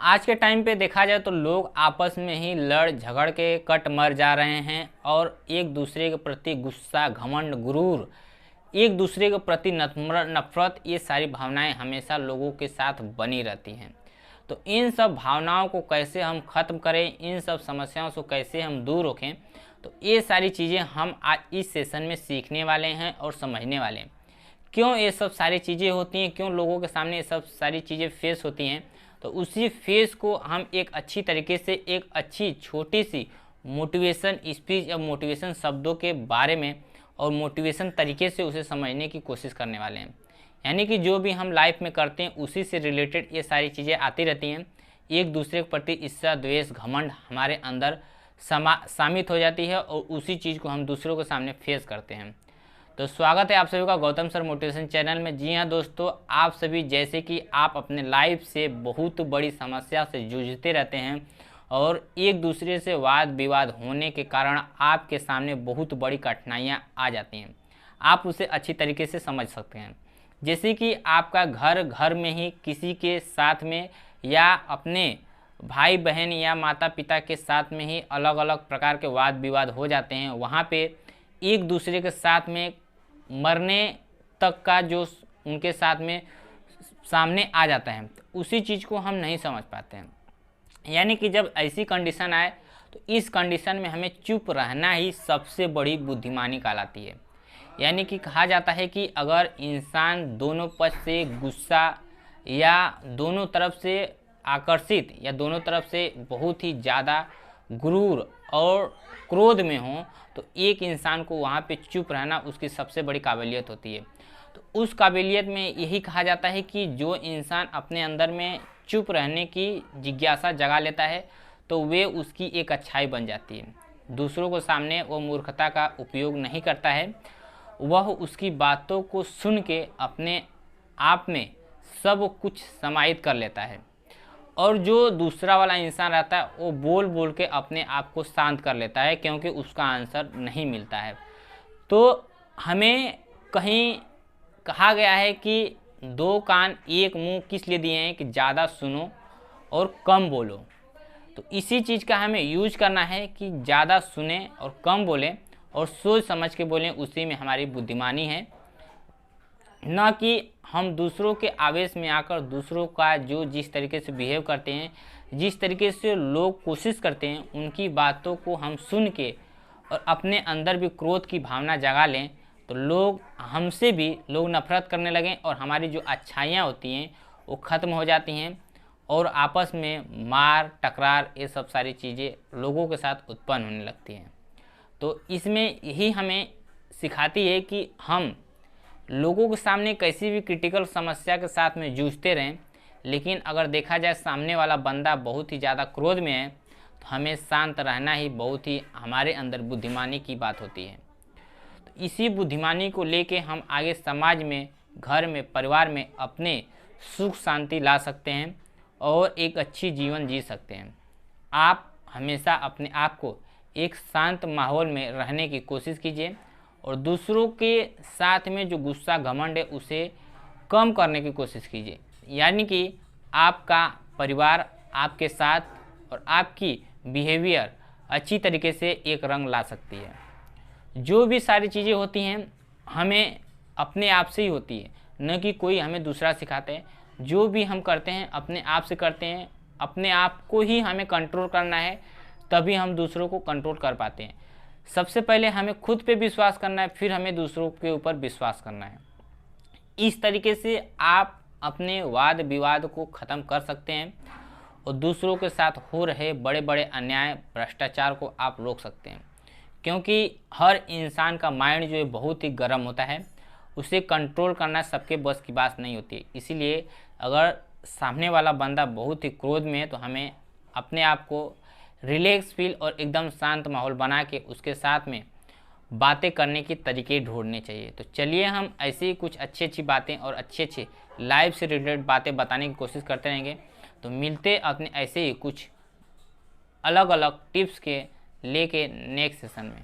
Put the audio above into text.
आज के टाइम पे देखा जाए तो लोग आपस में ही लड़ झगड़ के कट मर जा रहे हैं और एक दूसरे के प्रति गुस्सा, घमंड, गुरूर, एक दूसरे के प्रति नफरत, ये सारी भावनाएं हमेशा लोगों के साथ बनी रहती हैं। तो इन सब भावनाओं को कैसे हम ख़त्म करें, इन सब समस्याओं से कैसे हम दूर रखें, तो ये सारी चीज़ें हम आज इस सेशन में सीखने वाले हैं और समझने वाले हैं। क्यों ये सब सारी चीज़ें होती हैं, क्यों लोगों के सामने ये सब सारी चीज़ें फेस होती हैं, तो उसी फेस को हम एक अच्छी तरीके से एक अच्छी छोटी सी मोटिवेशन स्पीच या मोटिवेशन शब्दों के बारे में और मोटिवेशन तरीके से उसे समझने की कोशिश करने वाले हैं। यानी कि जो भी हम लाइफ में करते हैं उसी से रिलेटेड ये सारी चीज़ें आती रहती हैं। एक दूसरे के प्रति ईर्ष्या, द्वेष, घमंड हमारे अंदर शामिल हो जाती है और उसी चीज़ को हम दूसरों के सामने फेस करते हैं। तो स्वागत है आप सभी का गौतम सर मोटिवेशन चैनल में। जी हाँ दोस्तों, आप सभी जैसे कि आप अपने लाइफ से बहुत बड़ी समस्या से जूझते रहते हैं और एक दूसरे से वाद विवाद होने के कारण आपके सामने बहुत बड़ी कठिनाइयाँ आ जाती हैं। आप उसे अच्छी तरीके से समझ सकते हैं। जैसे कि आपका घर में ही किसी के साथ में या अपने भाई बहन या माता पिता के साथ में ही अलग अलग प्रकार के वाद विवाद हो जाते हैं। वहाँ पे एक दूसरे के साथ में मरने तक का जो उनके साथ में सामने आ जाता है, तो उसी चीज़ को हम नहीं समझ पाते हैं। यानी कि जब ऐसी कंडीशन आए तो इस कंडीशन में हमें चुप रहना ही सबसे बड़ी बुद्धिमानी कहलाती है। यानी कि कहा जाता है कि अगर इंसान दोनों पक्ष से गुस्सा या दोनों तरफ से आकर्षित या दोनों तरफ से बहुत ही ज़्यादा गुरूर और क्रोध में हो तो एक इंसान को वहाँ पे चुप रहना उसकी सबसे बड़ी काबिलियत होती है। तो उस काबिलियत में यही कहा जाता है कि जो इंसान अपने अंदर में चुप रहने की जिज्ञासा जगा लेता है तो वे उसकी एक अच्छाई बन जाती है। दूसरों को सामने वो मूर्खता का उपयोग नहीं करता है, वह उसकी बातों को सुन के अपने आप में सब कुछ समाहित कर लेता है। और जो दूसरा वाला इंसान रहता है वो बोल बोल के अपने आप को शांत कर लेता है क्योंकि उसका आंसर नहीं मिलता है। तो हमें कहीं कहा गया है कि दो कान एक मुंह किस लिए दिए हैं कि ज़्यादा सुनो और कम बोलो। तो इसी चीज़ का हमें यूज करना है कि ज़्यादा सुने और कम बोलें और सोच समझ के बोलें, उसी में हमारी बुद्धिमानी है। न कि हम दूसरों के आवेश में आकर दूसरों का जो जिस तरीके से बिहेव करते हैं, जिस तरीके से लोग कोशिश करते हैं, उनकी बातों को हम सुन के और अपने अंदर भी क्रोध की भावना जगा लें तो लोग हमसे भी लोग नफरत करने लगें और हमारी जो अच्छाइयाँ होती हैं वो ख़त्म हो जाती हैं और आपस में मार टकरार ये सब सारी चीज़ें लोगों के साथ उत्पन्न होने लगती हैं। तो इसमें यही हमें सिखाती है कि हम लोगों के सामने कैसी भी क्रिटिकल समस्या के साथ में जूझते रहें, लेकिन अगर देखा जाए सामने वाला बंदा बहुत ही ज़्यादा क्रोध में है तो हमें शांत रहना ही बहुत ही हमारे अंदर बुद्धिमानी की बात होती है। तो इसी बुद्धिमानी को लेके हम आगे समाज में, घर में, परिवार में अपने सुख शांति ला सकते हैं और एक अच्छी जीवन जी सकते हैं। आप हमेशा अपने आप को एक शांत माहौल में रहने की कोशिश कीजिए और दूसरों के साथ में जो गुस्सा घमंड है उसे कम करने की कोशिश कीजिए। यानी कि आपका परिवार आपके साथ और आपकी बिहेवियर अच्छी तरीके से एक रंग ला सकती है। जो भी सारी चीज़ें होती हैं हमें अपने आप से ही होती है, न कि कोई हमें दूसरा सिखाते हैं। जो भी हम करते हैं अपने आप से करते हैं, अपने आप को ही हमें कंट्रोल करना है, तभी हम दूसरों को कंट्रोल कर पाते हैं। सबसे पहले हमें खुद पे विश्वास करना है, फिर हमें दूसरों के ऊपर विश्वास करना है। इस तरीके से आप अपने वाद विवाद को ख़त्म कर सकते हैं और दूसरों के साथ हो रहे बड़े बड़े अन्याय, भ्रष्टाचार को आप रोक सकते हैं। क्योंकि हर इंसान का माइंड जो है बहुत ही गर्म होता है, उसे कंट्रोल करना सबके बस की बात नहीं होती। इसीलिए अगर सामने वाला बंदा बहुत ही क्रोध में है तो हमें अपने आप को रिलैक्स फील और एकदम शांत माहौल बना के उसके साथ में बातें करने के तरीके ढूंढने चाहिए। तो चलिए हम ऐसे ही कुछ अच्छी बातें और अच्छे लाइफ से रिलेटेड बातें बताने की कोशिश करते रहेंगे। तो मिलते अपने ऐसे ही कुछ अलग अलग टिप्स के लेके नेक्स्ट सेशन में।